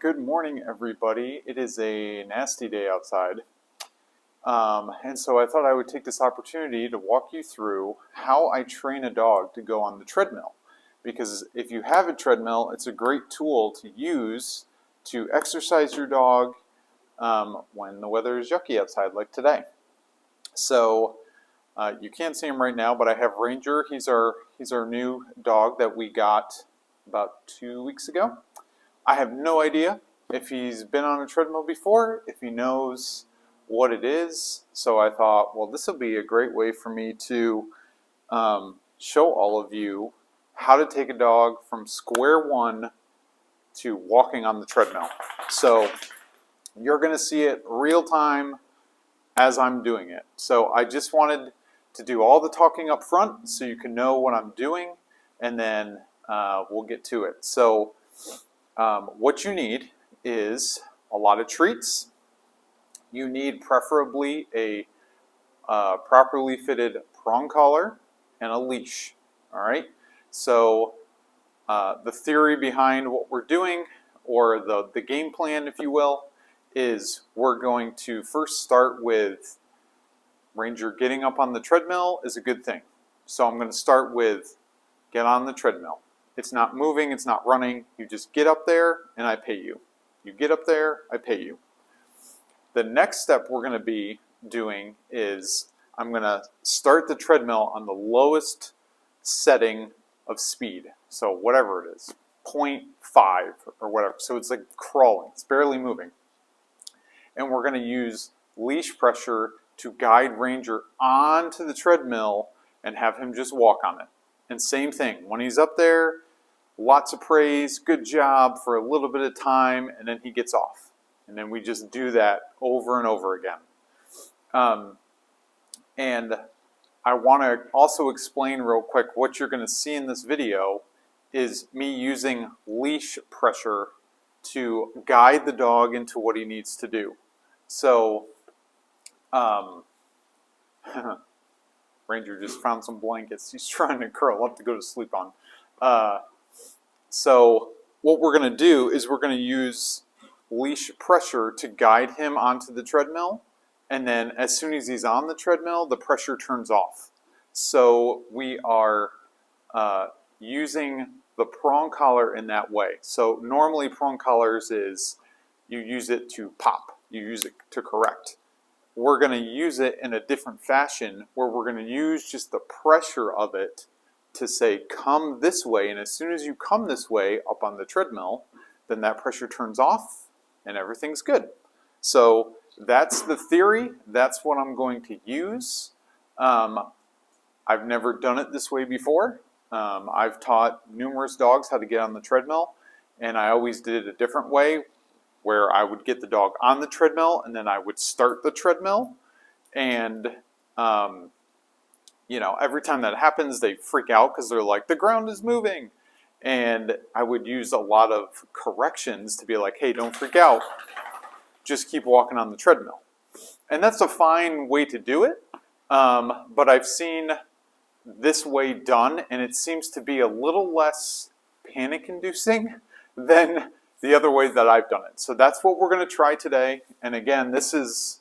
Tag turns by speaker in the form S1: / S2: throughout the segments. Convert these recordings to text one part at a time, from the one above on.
S1: Good morning, everybody. It is a nasty day outside. And so I thought I would take this opportunity to walk you through how I train a dog to go on the treadmill. Because if you have a treadmill, it's a great tool to use to exercise your dog when the weather is yucky outside, like today. So you can't see him right now, but I have Ranger. He's our new dog that we got about 2 weeks ago. I have no idea if he's been on a treadmill before, if he knows what it is. So I thought, well, this will be a great way for me to show all of you how to take a dog from square one to walking on the treadmill. So you're going to see it real time as I'm doing it. So I just wanted to do all the talking up front so you can know what I'm doing, and then we'll get to it. So what you need is a lot of treats. You need preferably a properly fitted prong collar and a leash. All right. So the theory behind what we're doing, or the game plan, if you will, is we're going to first start with Ranger getting up on the treadmill is a good thing. So I'm going to start with get on the treadmill. It's not moving, it's not running. You just get up there and I pay you. You get up there, I pay you. The next step we're going to be doing is I'm going to start the treadmill on the lowest setting of speed. So whatever it is, 0.5 or whatever. So it's like crawling, it's barely moving. And we're going to use leash pressure to guide Ranger onto the treadmill and have him just walk on it. And same thing, when he's up there, lots of praise, good job for a little bit of time, and then he gets off. And then we just do that over and over again. And I want to also explain real quick what you're going to see in this video is me using leash pressure to guide the dog into what he needs to do. So, Ranger just found some blankets. He's trying to curl up to go to sleep on. So what we're going to do is we're going to use leash pressure to guide him onto the treadmill. And then as soon as he's on the treadmill, the pressure turns off. So we are using the prong collar in that way. So normally prong collars is you use it to pop. You use it to correct. We're going to use it in a different fashion where we're going to use just the pressure of it to say, come this way. And as soon as you come this way up on the treadmill, then that pressure turns off and everything's good. So that's the theory. That's what I'm going to use. I've never done it this way before. I've taught numerous dogs how to get on the treadmill, and I always did it a different way, where I would get the dog on the treadmill and then I would start the treadmill. And, you know, every time that happens, they freak out because they're like, the ground is moving. And I would use a lot of corrections to be like, hey, don't freak out. Just keep walking on the treadmill. And that's a fine way to do it. But I've seen this way done, and it seems to be a little less panic-inducing than the other way that I've done it. So that's what we're going to try today. And again, this is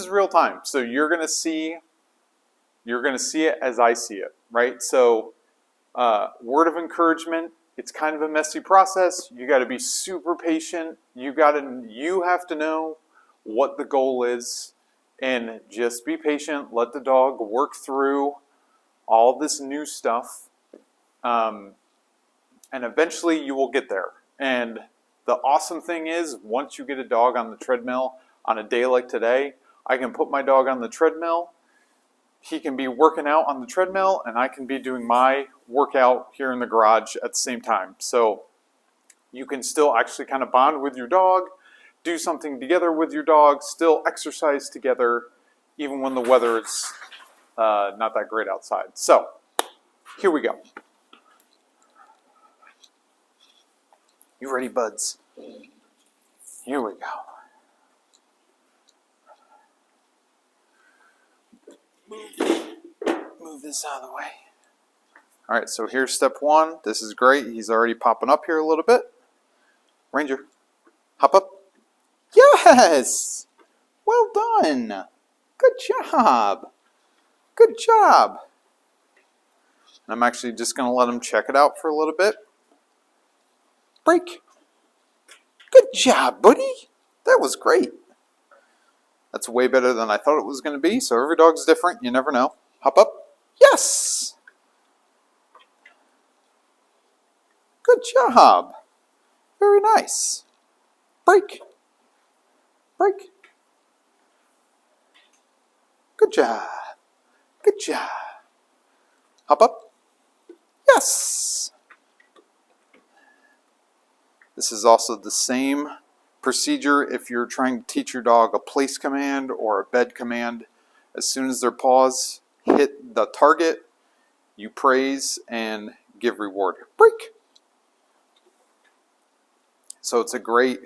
S1: real time. So you're going to see it as I see it, right? So word of encouragement, it's kind of a messy process. You got to be super patient. You have to know what the goal is, and just be patient. Let the dog work through all this new stuff. And eventually you will get there. And the awesome thing is, once you get a dog on the treadmill on a day like today, I can put my dog on the treadmill. He can be working out on the treadmill, and I can be doing my workout here in the garage at the same time. So you can still actually kind of bond with your dog, do something together with your dog, still exercise together, even when the weather is not that great outside. So here we go. You ready, buds? Here we go. Move this out of the way. All right, so here's step one. This is great. He's already popping up here a little bit. Ranger, Hop up. Yes! Well done. Good job. Good job. I'm actually just going to let him check it out for a little bit. Break. Good job, buddy. That was great. That's way better than I thought it was going to be. So every dog's different. You never know. Hop up. Yes! Good job. Very nice. Break. Break. Good job. Good job. Hop up. Yes! This is also the same procedure if you're trying to teach your dog a place command or a bed command. As soon as their paws hit the target, you praise and give reward. Break! So it's a great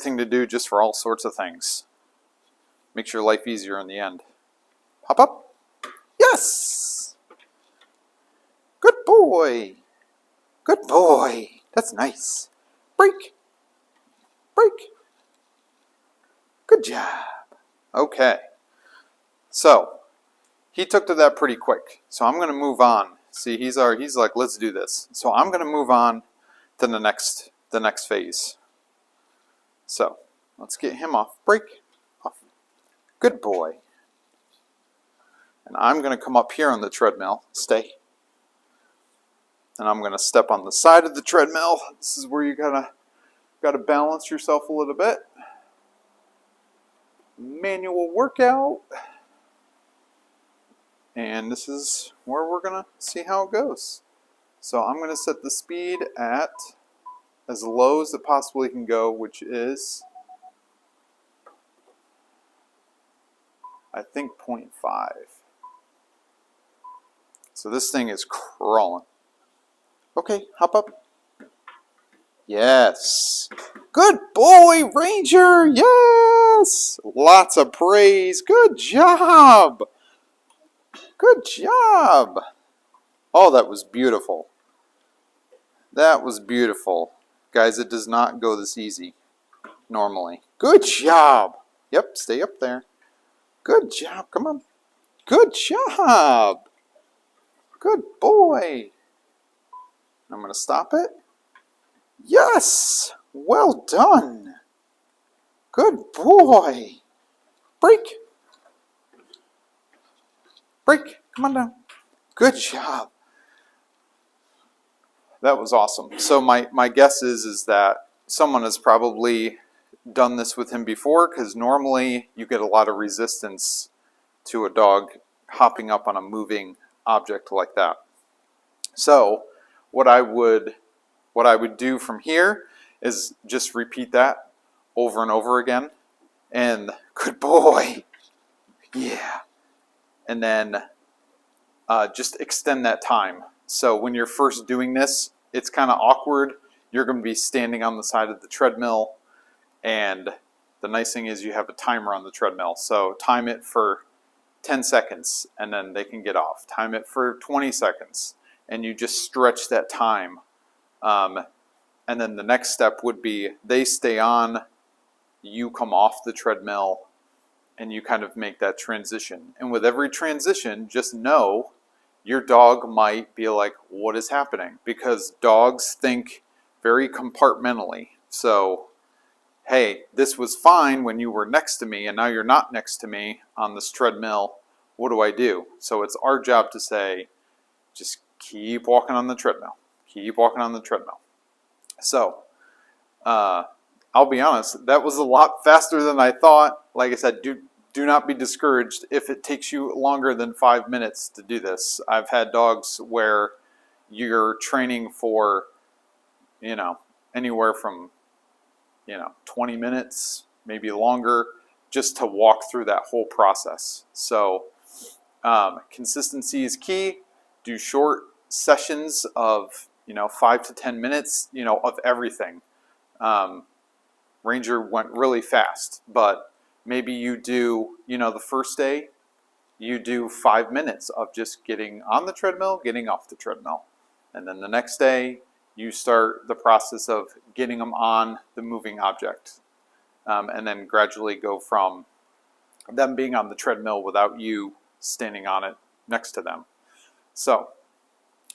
S1: thing to do just for all sorts of things. Makes your life easier in the end. Hop up. Yes! Good boy. Good boy. That's nice. Break. Break. Good job. Okay. So, he took to that pretty quick. So I'm going to move on. See, he's like, let's do this. So I'm going to move on to the next phase. So, let's get him off. Break. Off. Good boy. And I'm going to come up here on the treadmill. Stay. And I'm going to step on the side of the treadmill. This is where you got to balance yourself a little bit. Manual workout. And this is where we're going to see how it goes. So I'm going to set the speed at as low as it possibly can go, which is, I think, 0.5. So this thing is crawling. Okay, hop up. Yes. Good boy, Ranger. Yes. Lots of praise. Good job. Good job. Oh, that was beautiful. That was beautiful. Guys, it does not go this easy normally. Good job. Yep, stay up there. Good job. Come on. Good job. Good boy. I'm going to stop it. Yes. Well done. Good boy. Break. Break. Come on down. Good job. That was awesome. So my guess is that someone has probably done this with him before, because normally you get a lot of resistance to a dog hopping up on a moving object like that. So what I would do from here is just repeat that over and over again. And good boy. Yeah. And then just extend that time. So when you're first doing this, it's kind of awkward. You're going to be standing on the side of the treadmill, and the nice thing is you have a timer on the treadmill. So time it for 10 seconds, and then they can get off. Time it for 20 seconds, and you just stretch that time. And then the next step would be they stay on, you come off the treadmill, and you kind of make that transition. And with every transition, just know your dog might be like, what is happening? Because dogs think very compartmentally. So, hey, this was fine when you were next to me, and now you're not next to me on this treadmill. What do I do? So it's our job to say, just keep walking on the treadmill. Keep walking on the treadmill. So, I'll be honest, that was a lot faster than I thought. Like I said, do not be discouraged if it takes you longer than 5 minutes to do this. I've had dogs where you're training for, anywhere from, 20 minutes, maybe longer, just to walk through that whole process. So consistency is key. Do short sessions of, 5 to 10 minutes, of everything. Ranger went really fast, but maybe you do, the first day, you do 5 minutes of just getting on the treadmill, getting off the treadmill. And then the next day, you start the process of getting them on the moving object, and then gradually go from them being on the treadmill without you standing on it next to them. So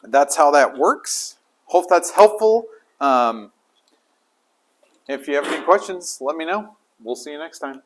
S1: that's how that works. Hope that's helpful. If you have any questions, let me know. We'll see you next time.